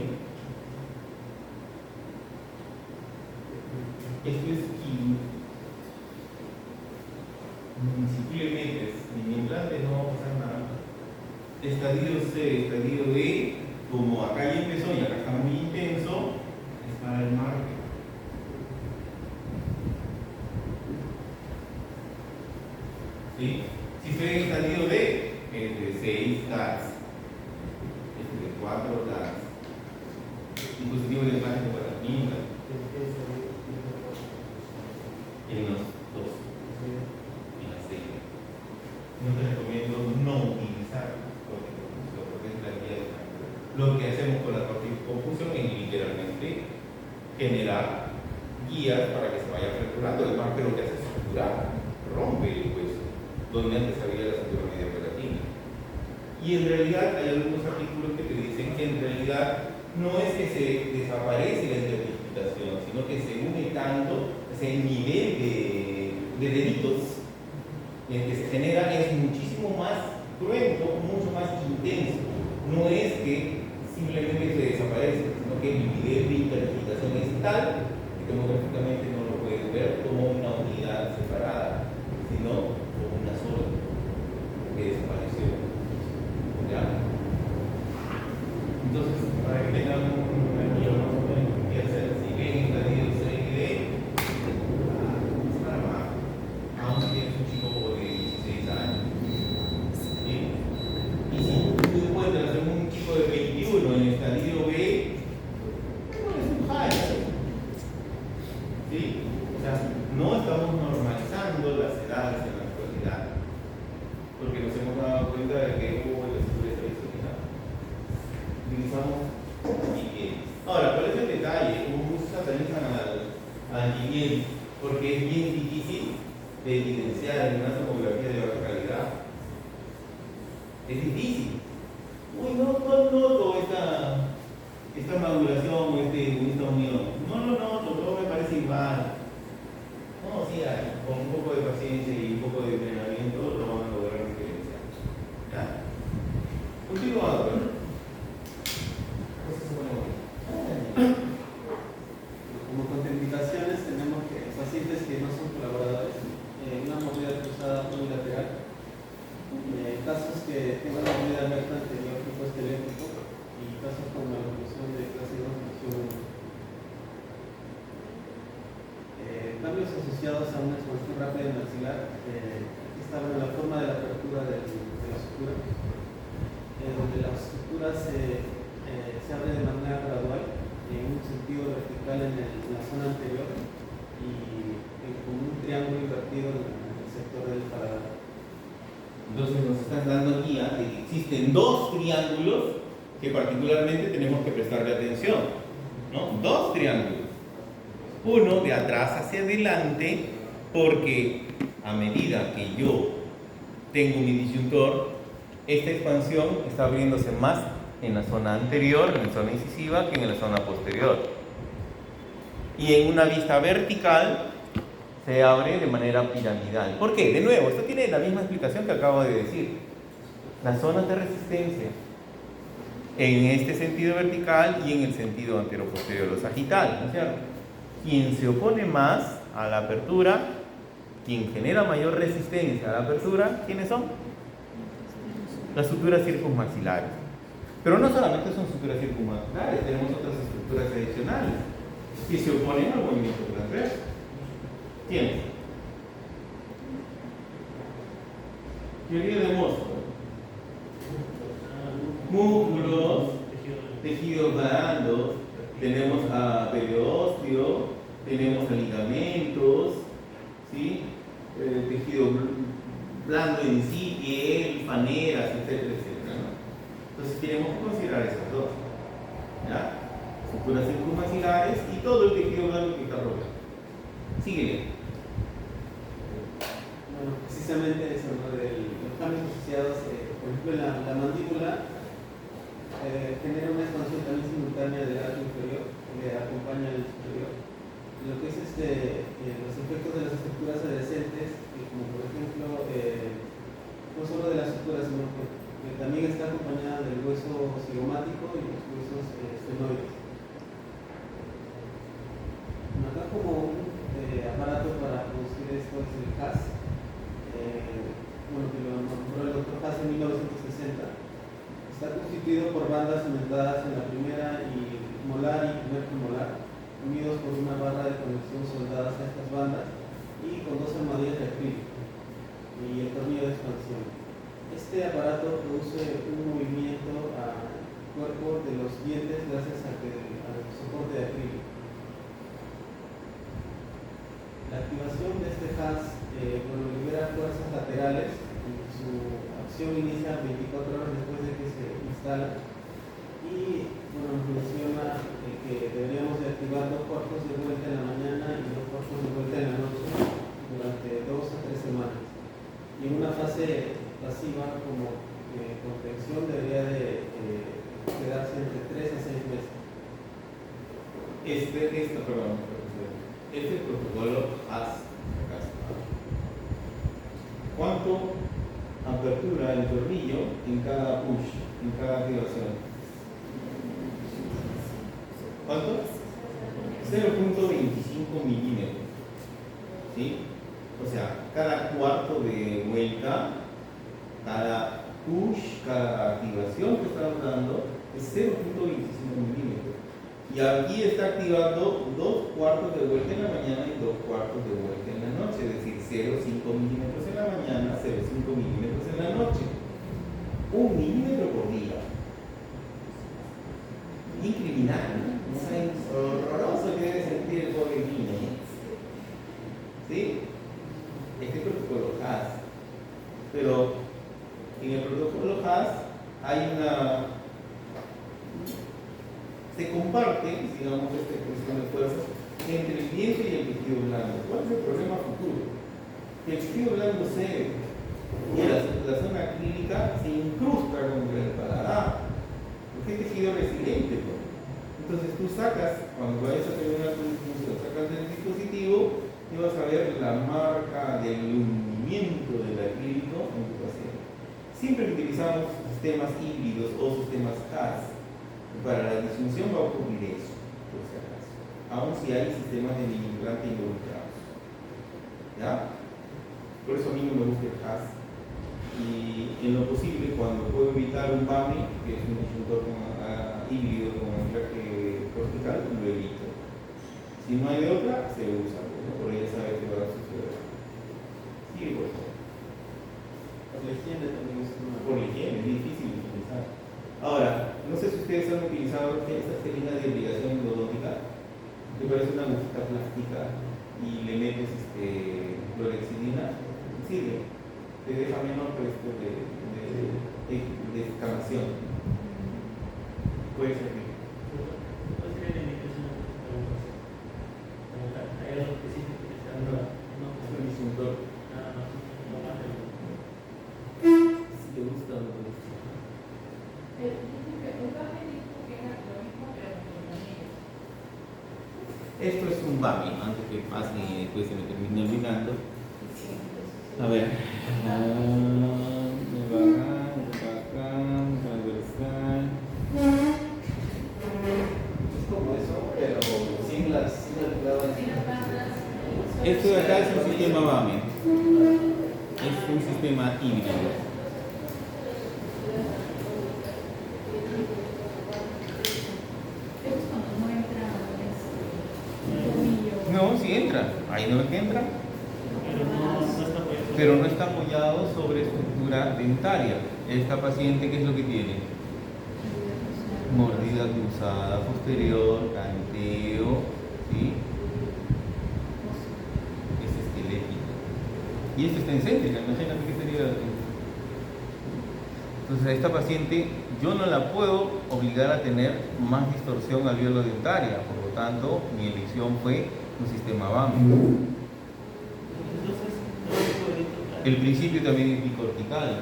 Esto es quirúrgico. Si tú le metes en implante no va a pasar nada. Estadio C, estadio D, como acá ya empezó y acá está muy intenso, es para el margen. ¿Sí? Si estoy en estadio D, es de 6 TACs, es de 4 TACs. Dispositivo de imagen para la química, en los 2 y la 6. No te recomiendo no utilizar porque es la guía de cambio. Lo que hacemos con la confusión es literalmente generar guías para que se vaya fracturando. El mar, pero lo que hace es fracturar, rompe el hueso donde antes había la cintura media palatina. Y en realidad hay algunos artículos que te dicen que en realidad no es que se desaparece la interdigitación, sino que se une tanto, ese nivel de delitos en que se genera es muchísimo más cruento, mucho más intenso. No es que simplemente se desaparece, sino que el nivel de interdigitación es tal que demográficamente no lo puedes ver como una unidad separada, sino como una sola que desapareció. ¿Ya? Entonces, para que tengan una guía más o menos que hacer, si ven estadio C y D, es para abajo, aún si tienes un chico de 16 años. ¿Sí? Y si tú encuentras un chico de 21 en estadio B, es un high. ¿Sí? O sea, no estamos normalizando las edades en la actualidad, porque nos hemos dado cuenta de que la historia tradicional utilizamos antibióticos. Ahora, ¿cuál es el detalle? ¿Cómo se satanizan al antibiótico? Porque es bien difícil de evidenciar en una tomografía de baja calidad. Es difícil. Uy, no noto esta maduración o esta unión. No lo noto, todo me parece igual. No, sí hay. Con un poco de paciencia y un poco de entrenamiento lo van a lograr diferenciar. ¿Ya? Continuando. Como contraindicaciones tenemos que pacientes que no son colaboradores, una movida cruzada unilateral, casos que tengan una movida abierta anterior tipo esquelético y casos como la evolución de clase 2 función 1. Cambios asociados a una expansión rápida del maxilar. Aquí está la forma de la apertura de la sutura, donde la sutura se abre de manera gradual en un sentido vertical en la zona anterior y con un triángulo invertido en el sector del paladar. Entonces nos están dando guía de que existen dos triángulos que particularmente tenemos que prestarle atención, ¿no? Dos triángulos. Uno de atrás hacia adelante, porque a medida que yo tengo mi disyuntor, esta expansión está abriéndose más en la zona anterior, en la zona incisiva, que en la zona posterior. Y en una vista vertical se abre de manera piramidal. ¿Por qué? De nuevo, esto tiene la misma explicación que acabo de decir. Las zonas de resistencia en este sentido vertical y en el sentido antero-posterior o sagital, ¿no es cierto? Quien se opone más a la apertura, quien genera mayor resistencia a la apertura, ¿quiénes son? Las suturas circunmaxilares. Pero no solamente son suturas circunmaxilares, tenemos otras estructuras adicionales que se oponen al movimiento transverso. ¿Quiénes? Teoría de Mostro. Músculos, tejidos blandos, tenemos a periósteo, tenemos a ligamentos, ¿sí? Tejido blando en sí, piel, faneras, etcétera, etcétera, ¿no? Entonces tenemos que considerar esas dos, ¿ya? Estructuras circunmaxilares y todo el tejido blando que está rodeado. Síguele. Bueno, precisamente eso, ¿no? Los cambios asociados, por ejemplo, la mandíbula genera una expansión también simultánea del arco inferior, que acompaña al superior. Lo que es los efectos de las estructuras adyacentes, como por ejemplo, no solo de las estructuras, sino que también está acompañada del hueso cigomático y los huesos esfenoides. Acá como un aparato para producir esto es el CAS, bueno, que lo nombró el doctor CAS en 1960. Está constituido por bandas cimentadas en la primera y molar y primer premolar, unidos por una barra de conexión soldadas a estas bandas y con dos armadillas de acrílico y el tornillo de expansión. Este aparato produce un movimiento al cuerpo de los dientes gracias al soporte de acrílico. La activación de este HAS libera fuerzas laterales y su acción inicia 24 horas después de que se instala y bueno, nos menciona que deberíamos de activar 2 cuartos de vuelta en la mañana y 2 cuartos de vuelta en la noche durante 2 a 3 semanas. Y en una fase pasiva como contención debería de quedarse entre 3 a 6 meses. Este protocolo HAS, ¿cuánto apertura el tornillo en cada push, en cada activación? ¿Cuánto? 0.25 milímetros, ¿sí? O sea, cada cuarto de vuelta, cada push, cada activación que estamos dando es 0.25 milímetros. Y aquí está activando 2 cuartos de vuelta en la mañana y 2 cuartos de vuelta en la noche, es decir, 0.5 milímetros en la mañana, 0.5 milímetros en la noche. 1 milímetro por día. Incriminal, ¿no? Es horroroso que debe sentir el pobre niño. ¿Sí? Este protocolo HAS. Pero en el protocolo HAS hay se comparte, digamos, esta expresión de fuerzas entre el diente y el tejido blando. ¿Cuál es el problema futuro? Que el tejido blando cede y la zona clínica se incrusta con el paladar, porque es tejido resiliente, ¿no? Entonces tú sacas, cuando vayas a hacer una función, sacas del dispositivo y vas a ver la marca del hundimiento del acrílico en tu paciente. Siempre que utilizamos sistemas híbridos o sistemas CAS, para la disfunción va a ocurrir eso, por si acaso, aun si hay sistemas de mini implante involucrados. ¿Ya? Por eso a mí no me gusta el HAS. Y en lo posible, cuando puedo evitar un BAMI, que es un disyuntor híbrido con anclaje cortical, lo evito. Si no hay de otra, se usa, ¿no? Porque ya sabes que va a suceder. Sí, por favor. Por la higiene también es una... Por la higiene, es difícil de utilizar. Ahora, no sé si ustedes han utilizado esta técnica de obligación endodóntica, que parece una agujita plástica y le metes clorexidina, sirve, te deja menor riesgo de escamación. Puede servir. ¿Cuál sería la indicación de las preguntas? ¿Hay algo específico que se haga? No, Es un disyuntor. nada más. No más de Si te gusta o no te gusta. Dice que Esto es un BAMI, antes que pase y después se me termine olvidando. A ver. Transversal. Es como eso, pero sin las clavas. Esto de acá es un sistema BAMI. Es un sistema híbrido. No, sí entra. Ahí no es que entra. Pero no está apoyado sobre estructura dentaria. Esta paciente, ¿qué es lo que tiene? Mordida cruzada posterior, canteo, ¿sí? Es esquelético. Y esto está en céntrica, imagínate qué sería. Entonces a esta paciente yo no la puedo obligar a tener más distorsión alveolo-dentaria, por lo tanto mi elección fue un sistema BAMI. El principio también es bicortical.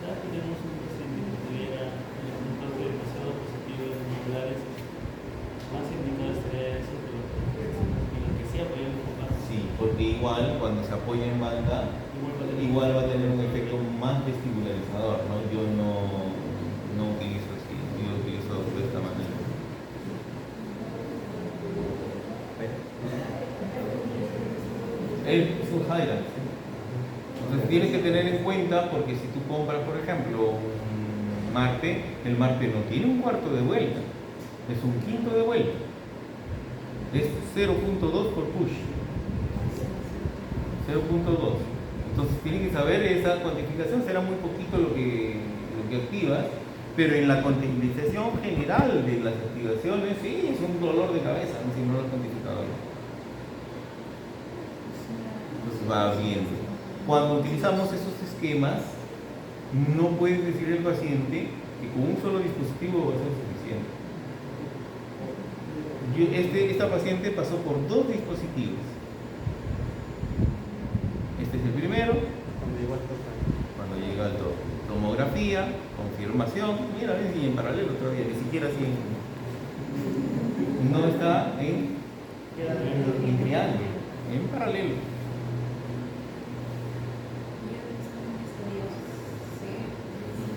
Ya tenemos un paciente que tuviera un impacto demasiado positivo en modulares, más indicado estaría eso, pero lo que sí apoya un poco más. Sí, porque igual cuando se apoya en banda, igual va a tener un efecto más vestibularizador, ¿no? Yo no utilizo así, yo utilizo de esta manera. Es un Hyrax. Entonces tienes que tener en cuenta, porque si tú compras, por ejemplo, un Marte, el Marte no tiene un cuarto de vuelta, es un quinto de vuelta. Es 0.2 por push. 0.2. Entonces tienes que saber esa cuantificación, será muy poquito lo que activas, pero en la cuantificación general de las activaciones, sí, es un dolor de cabeza, si no lo has cuantificado. Entonces va viendo. Cuando utilizamos esos esquemas, no puedes decirle al paciente que con un solo dispositivo va a ser suficiente. Esta paciente pasó por 2 dispositivos. Este es el primero, cuando llega al tomografía, confirmación, mira, ves, y en paralelo todavía, ni siquiera así no está en triángulo, en paralelo.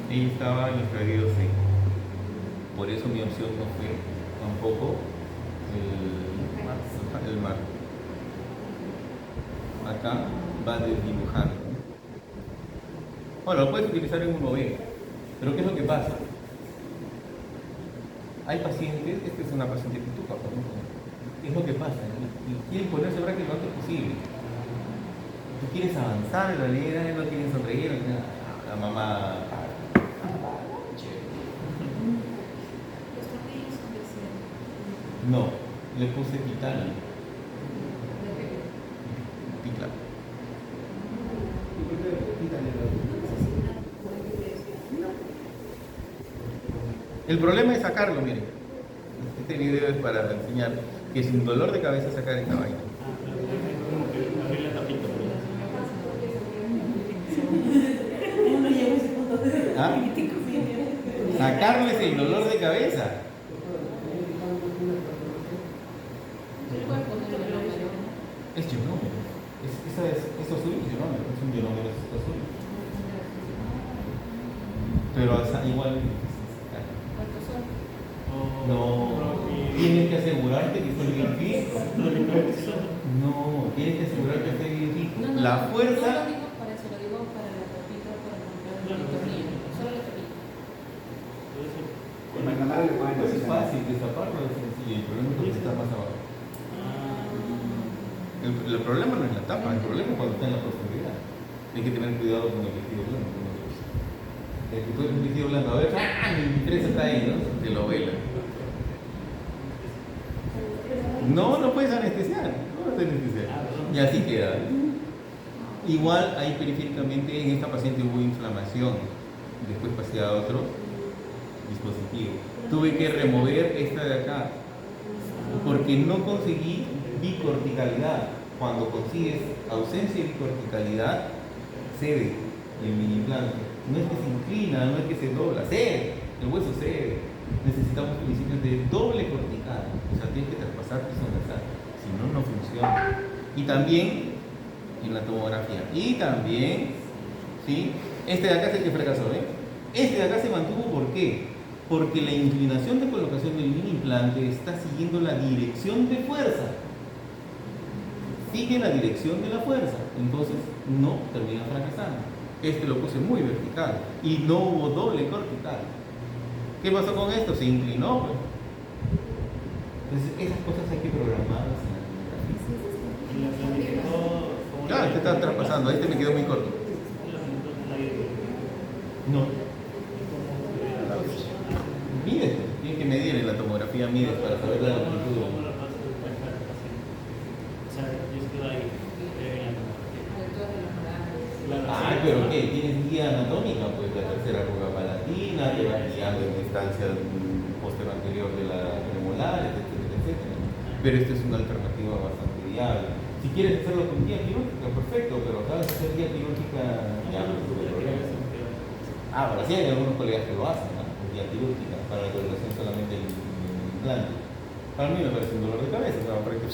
Ella estaba en estadio C. Por eso mi opción no fue tampoco el mar. Acá va desdibujando. Bueno, lo puedes utilizar en 1B. Pero ¿qué es lo que pasa? Hay pacientes, esta es una paciente pituca, por ejemplo. ¿Qué es lo que pasa? Y quieren ponerse prácticamente lo antes posible. Tú quieres avanzar en la línea, no quieren sonreír, la mamá. No, le puse titanio. Titla. El problema es sacarlo, miren. Este video es para enseñar que sin dolor de cabeza sacar esta vaina. Abrir la tapita, Uno llega a ese punto de ¿Ah? Sacarles el dolor de cabeza. Es genómero. Es azul, es genómero. Es un genómero azul. Pero igual. No, tienes que asegurarte que esté bien fijo. No, tienes que asegurarte que esté bien fijo. La fuerza. No lo digo para eso, lo digo para la tapita, para comprar el tornillo. Solo la tapita. Con la cámara le pueden Es hacer fácil destaparlo, es sencillo. El problema es que está más abajo. El problema no es la tapa, el problema es cuando está en la profundidad. Hay que tener cuidado con el vestido blanco. El que puede un vestido blanco, a ver, mi 3 está ahí, ¿no? Te lo vela. No puedes anestesiar, no puedes anestesiar. Y así queda. Igual ahí periféricamente en esta paciente hubo inflamación. Después pasé a otro dispositivo. Tuve que remover esta de acá porque no conseguí bicorticalidad. Cuando consigues ausencia de bicorticalidad, cede el mini implante. No es que se inclina, no es que se dobla, cede, el hueso cede. Necesitamos principios de doble cortical, o sea, tienes que traspasar piso nasal. Y también en la tomografía. Y también, ¿sí? Este de acá es el que fracasó, ¿eh? Este de acá se mantuvo, ¿por qué? Porque la inclinación de colocación del mini implante está siguiendo la dirección de fuerza. Sigue la dirección de la fuerza. Entonces no termina fracasando. Este lo puse muy vertical y no hubo doble cortical. ¿Qué pasó con esto? Se inclinó, pues. Entonces esas cosas hay que programarlas en la tomografía. Y la planificó como Claro, este está traspasando, este me quedó muy corto. No. Mides, tienes que medir en la tomografía, mides para saber la longitud. ¿Cómo la vas a detectar al paciente? O sea, yo estoy ahí, en la tomografía. Ah, pero ¿qué? Tienes guía anatómica, pues la tercera arruga palatina, te va guiando en distancia posterior anterior de la premolar, etcétera, etcétera. Pero esta es una alternativa bastante viable. Si quieres hacerlo con guía quirúrgica, perfecto, pero sabes hacer guía quirúrgica, ya no tuve problema. Ahora sí hay algunos colegas que lo hacen, ¿no? Con guía quirúrgica, para la colocación solamente del implante. Para mí me parece un dolor de cabeza, pero para que...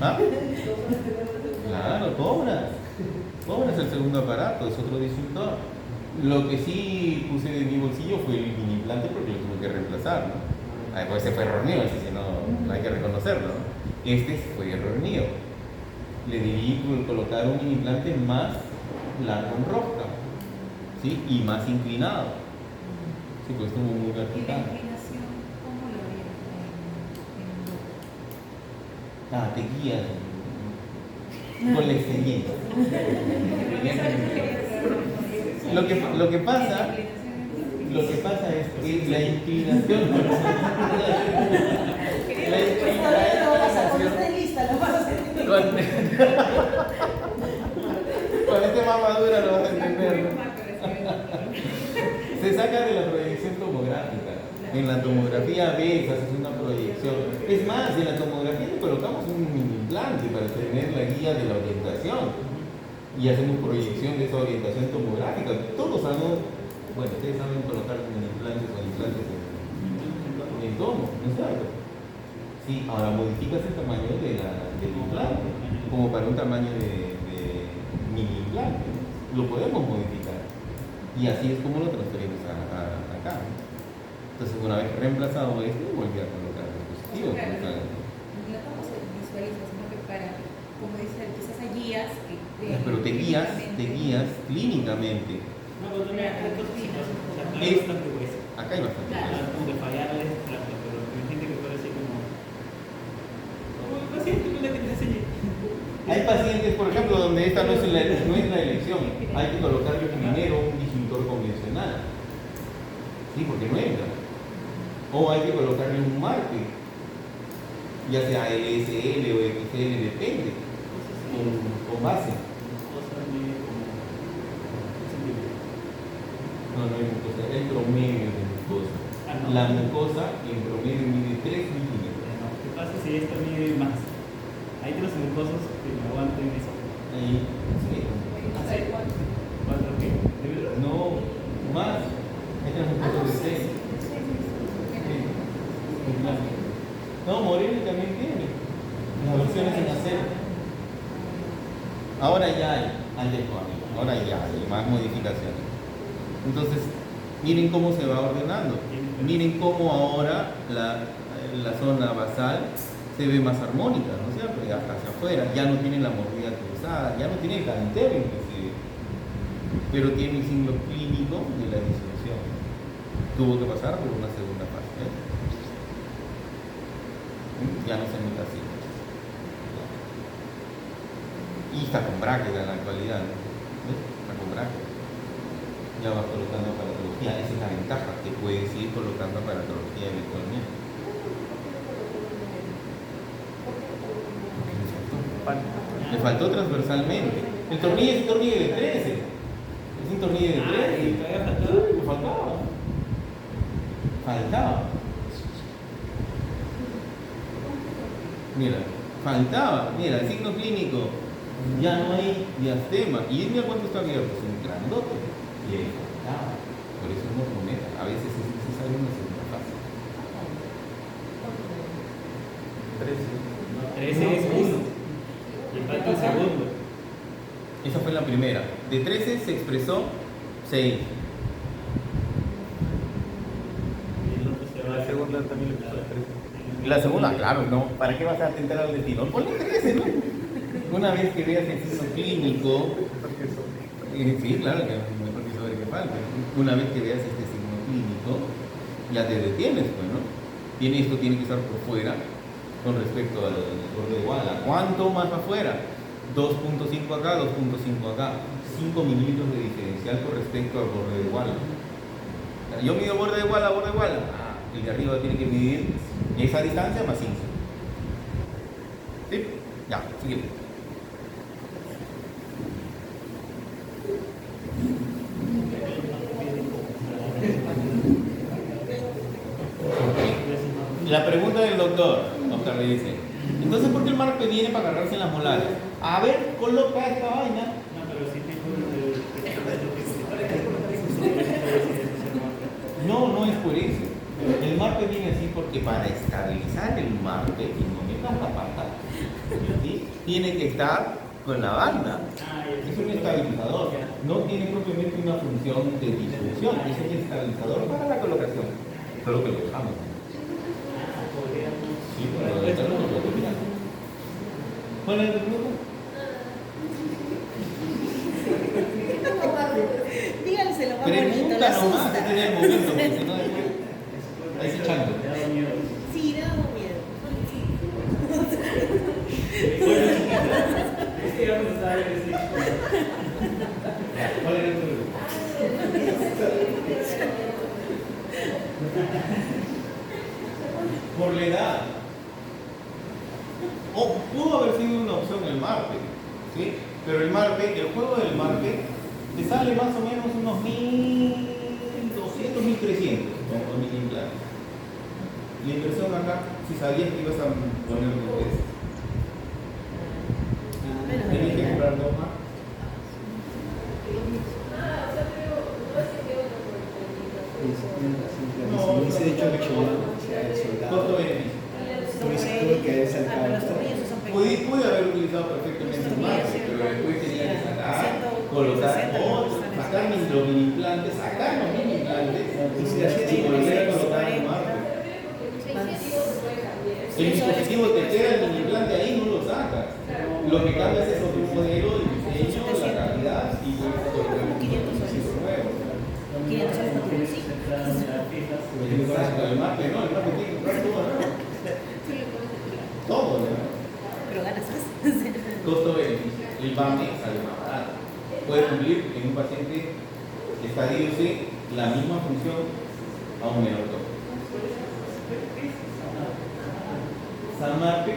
¿Ah? Claro, cobras el segundo aparato, es otro disyuntor. Lo que sí puse de mi bolsillo fue el mini implante porque lo tuve que reemplazar, ¿no? Pues ese fue error mío, así que no hay que reconocerlo, ¿no? Este fue error mío. Le debí colocar un mini implante más largo en rosca, ¿sí? Y más inclinado. Sí, pues estuvo muy ¿Y la vertical. inclinación cómo lo harían? Ah, te guías con la experiencia. Lo que pasa es que la inclinación. Cuando estés lista, lo vas a hacer. Cuando esté más madura lo vas a entender, ¿no? Se saca de la proyección tomográfica. En la tomografía ves, haces una proyección. Es más, en la tomografía le colocamos un implante para tener la guía de la orientación. Y hacemos proyección de esa orientación tomográfica. Todos sabemos, bueno, ustedes saben colocar implantes o implantes en tomo, ¿no es cierto? Sí, ahora modificas el tamaño del implante, como para un tamaño de mini implante. Lo podemos modificar. Y así es como lo transferimos acá. Entonces, una vez reemplazado esto, volví a colocar el dispositivo. No estamos visualizando, sino que para, como dice, quizás hay guías que Pero te guías clínicamente. No, pero también hay cosas que pasan. O sea, acá hay Es- bastante hueso. Acá hay bastante. Claro. más. Donde fallar es plata, pero hay gente que puede decir como el paciente no le que te enseñe. Hay pacientes, por ejemplo, donde esta no es la elección. Hay que colocarle primero un disyuntor convencional. Sí, porque no entra. O hay que colocarle un marque, ya sea LSL o XL, depende, con base. Cosas medio como No hay mucosa, el promedio de mucosa. Ah, no. La mucosa en promedio mide 3 milímetros. no, ¿qué pasa si esto mide más? Hay otros mucosos que me aguanten eso. Ahí, sí. ¿Cuánto qué? ¿De verdad? No, más. Hay otras mucosas de 6. No, Morelli también tiene. Las versiones en acero. Ahora ya hay, antes no había, ahora ya hay más modificaciones. Entonces, miren cómo se va ordenando. Miren cómo ahora la zona basal se ve más armónica, ¿no es cierto? Ya hacia afuera, ya no tiene la mordida cruzada, ya no tiene el cantero inclusive, pero tiene el signo clínico de la disfunción. Tuvo que pasar por una segunda fase. Ya no se nota así. Y está con brackets en la actualidad, ¿no? ¿Ves? Está con brackets. Ya vas colocando aparatología, esa es la ventaja, que puedes ir colocando aparatología eventualmente. Le faltó transversalmente. El tornillo es un tornillo de 13. Es un tornillo de 13. todavía faltaba. Le faltaba. Faltaba. Mira, faltaba. Mira, el signo clínico. Ya no hay diastema. Y mira cuánto está abierto. Es un grandote. Y le faltaba. Por eso no promete. A veces es necesario una segunda fase. 13. primera. De 13 se expresó 6. Y el otro se va La a segunda también le puso 13. Y la segunda, claro, no. ¿Para qué vas a atentar al destino? Ponle 13, ¿no? Una vez que veas el signo clínico, sí, claro, que mejor que sobre que falta. Una vez que veas este signo clínico, ya te detienes, pues, ¿no? Esto tiene que estar por fuera con respecto al borde de Walla. ¿Cuánto más afuera? 2.5 acá, 2.5 acá. 5 milímetros de diferencial con respecto al borde de Walla. Yo mido borde de Walla, borde de Walla. El de arriba tiene que medir esa distancia más 5. ¿Sí? Ya, sigue. La pregunta del doctor le dice, entonces ¿por qué el marpe viene para agarrarse en las molares? A ver, coloca esta vaina. No, pero sí tengo No es por eso. El marpe viene así porque para estabilizar el marpe, y no metas la pata, ¿sí? Tiene que estar con la banda. Es un estabilizador. No tiene propiamente una función de distribución. Es un estabilizador para la colocación. Solo que lo dejamos. Sí, pero dejarlo no lo terminamos. ¿Cuál es la pregunta? Díganselo más bonito, Pregunta la nomás, asusta. este es el momento, porque si no después ahí se chango. Sí, da miedo. Es que ya me estaba diciendo. ¿Cuál era tu pregunta? Por la edad. O pudo haber sido una opción el marpe, ¿sí? Pero el marpe, el juego del marpe, te sale más o menos unos 1.200, 1.300 con 1.000 implantes. La inversión acá, si sabías que ibas a poner un test, tenías que comprar 2 más. No, dice de hecho que sea el soldado. Costo-beneficio. Por eso tuvo que haber saltado. Pude haber utilizado perfectamente un marco, pero después tenía que sacar, colocar otro, sacar los mini implantes, sacar los mini implantes y volver a colocar el marco. El dispositivo te queda el mini implante ahí, no lo sacas. Lo que cambias es otro modelo, el diseño, la calidad y vuelves a colocar un dispositivo nuevo. 500 soles para tu sí. El marco no, el marco tiene que comprar todo, ¿no? Todo, ¿no? Pero ganas más. Costo-beneficio. El BAME sale más barato. Puede cumplir en un paciente estadio C la misma función a un menor costo. San Marpe,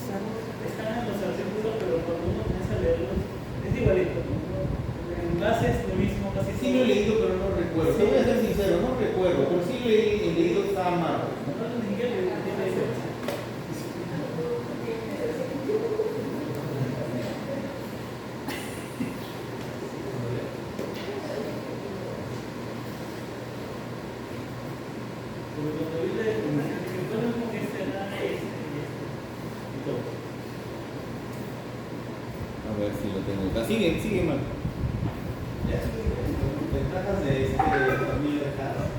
Están en los artículos, pero cuando uno comienza a leerlos, es igualito. En base es lo mismo, casi sí lo he leído, pero no recuerdo. Te voy a ser sincero, no recuerdo, pero sí he leído San Marpe. A ver si lo tengo acá. Sigue, Marco. Ventajas de este tornillo de Haas.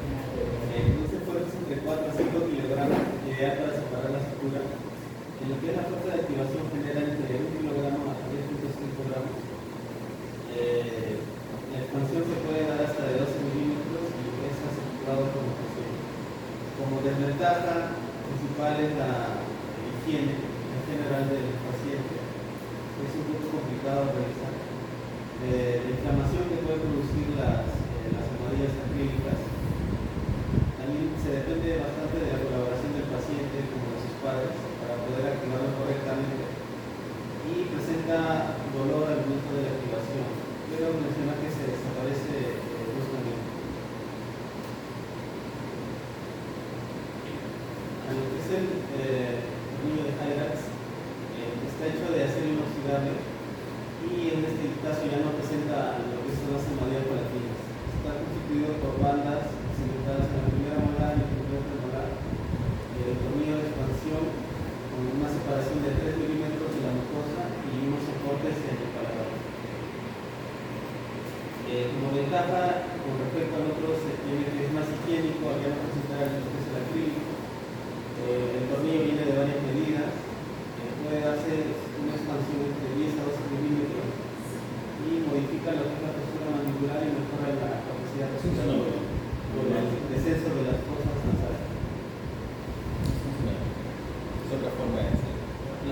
Produce fuerzas entre 4 a 5 kilogramos, ideal para separar la sutura. En lo que es la fuerza de activación genera entre 1 kilogramo a 3.5 gramos. La expansión se puede dar hasta de 12 milímetros y es asegurado como posible. Como desventaja principal es la higiene en general del paciente. Es un poco complicado realizar. La inflamación que puede producir las almohadillas acrílicas. También se depende bastante de la colaboración del paciente como de sus padres para poder activarlo correctamente. Y presenta dolor al momento de la activación, pero menciona que se desaparece bruscamente. A lo que es el tornillo de Hyrax, está hecho de acero inoxidable y en este caso ya no presenta lo que son las almohadillas palatinas. Está constituido por bandas cimentadas en la primera molar y el primer premolar. El tornillo de expansión con una separación de 3 milímetros de la mucosa y unos soportes en el paladar.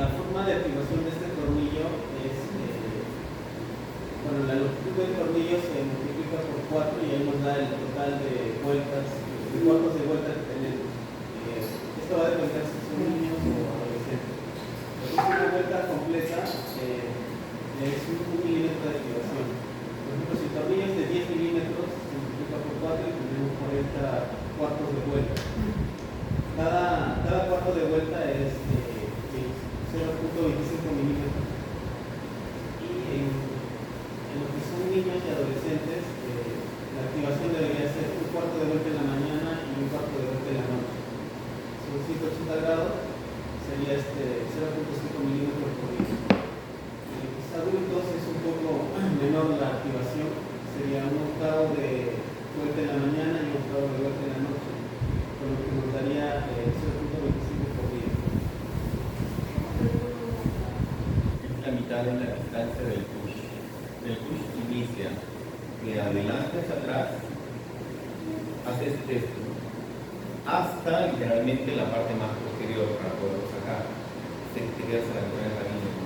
la forma de activación de este tornillo es, bueno, la longitud del tornillo se multiplica por 4 y ahí nos da el total de vueltas, de cuartos de vuelta que tenemos. Esto va a depender si son niños o adolescentes. Una vuelta completa es un milímetro de activación. Por ejemplo, si el tornillo es de 10 milímetros, se multiplica por 4 y tenemos 40 cuartos de vuelta. Cada cuarto de vuelta es 0.25 milímetros. Y en lo que son niños y adolescentes, la activación debería ser un cuarto de vuelta en la mañana y un cuarto de vuelta en la noche. Son 180 grados, sería 0.5 milímetros por día. En los adultos es un poco menor la activación, sería un octavo de vuelta en la mañana y un octavo de vuelta en la noche, con lo que nos daría 0.25 por día. Es la mitad de la distancia del push. El push inicia de adelante hacia atrás, haces esto, hasta literalmente la parte más posterior para poderlo sacar. Te quedas a la mitad de la línea.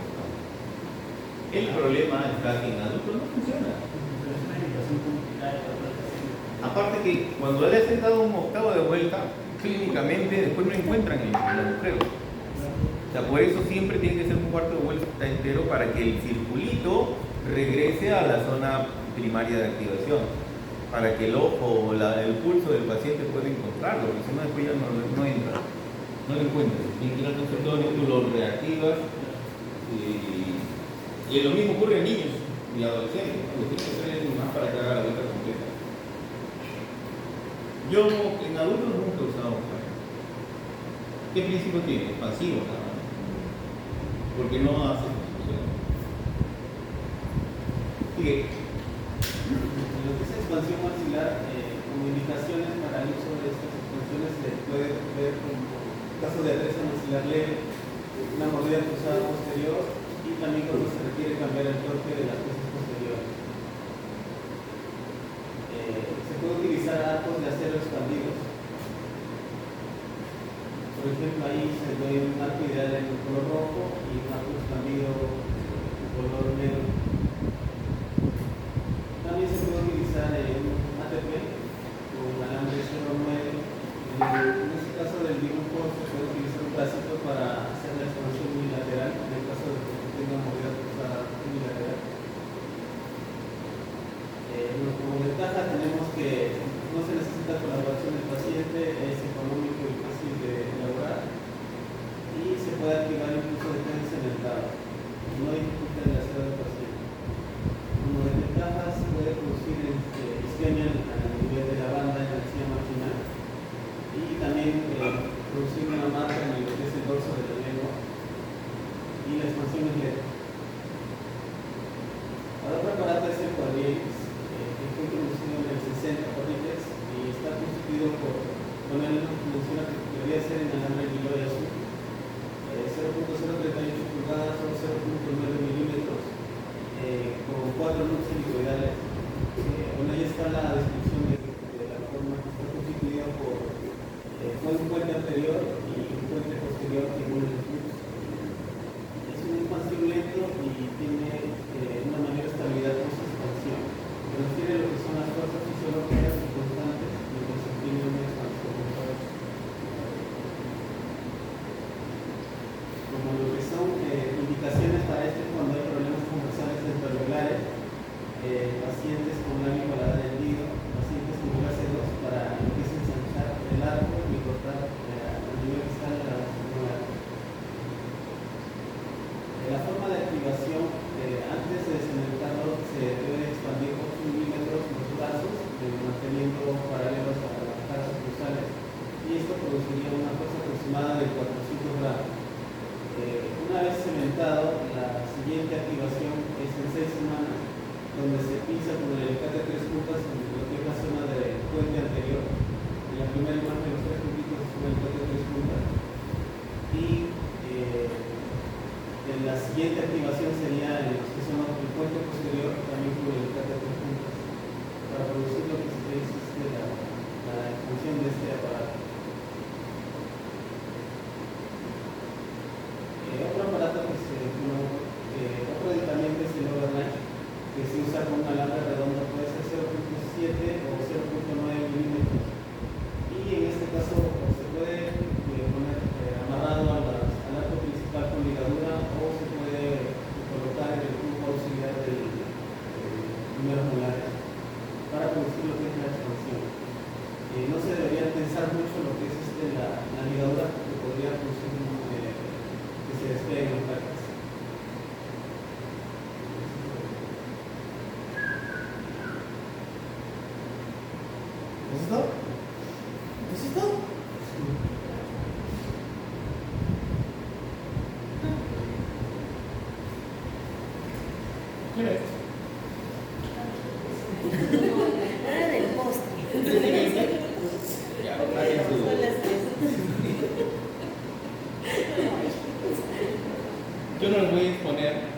El problema está que en adultos no funciona. Pero es una indicación complicada de la Aparte que cuando le has dado un octavo de vuelta, clínicamente después no encuentran el agujero. O sea, por eso siempre tiene que ser un cuarto de vuelta entero para que el circulito regrese a la zona primaria de activación, para que el ojo o el pulso del paciente pueda encontrarlo, porque si no después ya no entra, no lo encuentras. Tienes que ir al consultorio, tú lo reactivas y lo mismo ocurre en niños y adolescentes, lo tienes que hacer más para que haga la vuelta completa. Yo en adultos nunca he usado agujero. ¿Qué principio tiene? Expansivo, nada más. Porque no hace función. Sigue. En lo que es expansión maxilar, como indicaciones para el uso de estas expansiones se puede ver como caso de atresia maxilar leve, una mordida cruzada posterior y también cuando se requiere cambiar el torque de las piezas posteriores. Se puede utilizar arcos de acero expandidos. Por ejemplo, ahí se ve un arco ideal en color rojo y un arco expandido en color negro. También se puede utilizar un ATP con alambre 0,9. En este caso del dibujo se puede utilizar un bracito para hacer la expansión unilateral en el caso de que tenga movida cruzada unilateral. Como ventaja tenemos que no se necesita colaboración del paciente, es económico y fácil de elaborar y se puede activar incluso de en el dado. No dificulta el aseo del paciente. Como desventajas puede producir isquemia al nivel de la banda en la encía marginal y también producir una marca en lo que es el dorso de la lengua y la expansión es lenta. Ahora otro aparato es el Quadrix, que fue introducido en el 60 Quadrix y está constituido por, bueno, él menciona que debería ser en alambre liloy azul, 0.038 pulgadas o 0.9 milímetros, con 4 nudos helicoidales. Bueno, ahí está la descripción de la forma que está constituida por un puente anterior y un puente posterior que une los nudos. Es un expansivo lento y tiene una mayor estabilidad con su expansión. Refiere lo que son las fuerzas fisiológicas y constantes mientras se obtiene una expansión motora. Como lo que son indicaciones para esto cuando hay problemas conversales ventrolobulares, pacientes con labio paladar hendido, pacientes con C2 para lo que es ensanchar el arco y cortar a nivel distal la molar. La forma de activación, antes de cementarlo, se debe expandir 8 milímetros los brazos, manteniendo paralelos a las caras cruzales, y esto produciría una fuerza aproximada de 400 gramos. Una vez cementado, la siguiente activación es en 6 semanas, donde se pinza con el alicate de 3 puntas en lo que es la zona del puente anterior. En la primera imagen, los 3 puntitos son el alicate de 3 puntas. Y en la siguiente activación sería en los que son el puente posterior, también con el alicate de 3 puntas, para producir lo que es la expansión de este aparato. Otro aparato realiza con un alambre redondo, puede ser 0.7 o 0.9 milímetros. Y en este caso se puede poner amarrado al arco principal con ligadura o se puede colocar en el tubo auxiliar del primeros molares para producir lo que es la expansión. No se debería pensar mucho lo que es la ligadura, porque podría producir que se despeguen los brackets. ¿Es esto? ¿Es esto?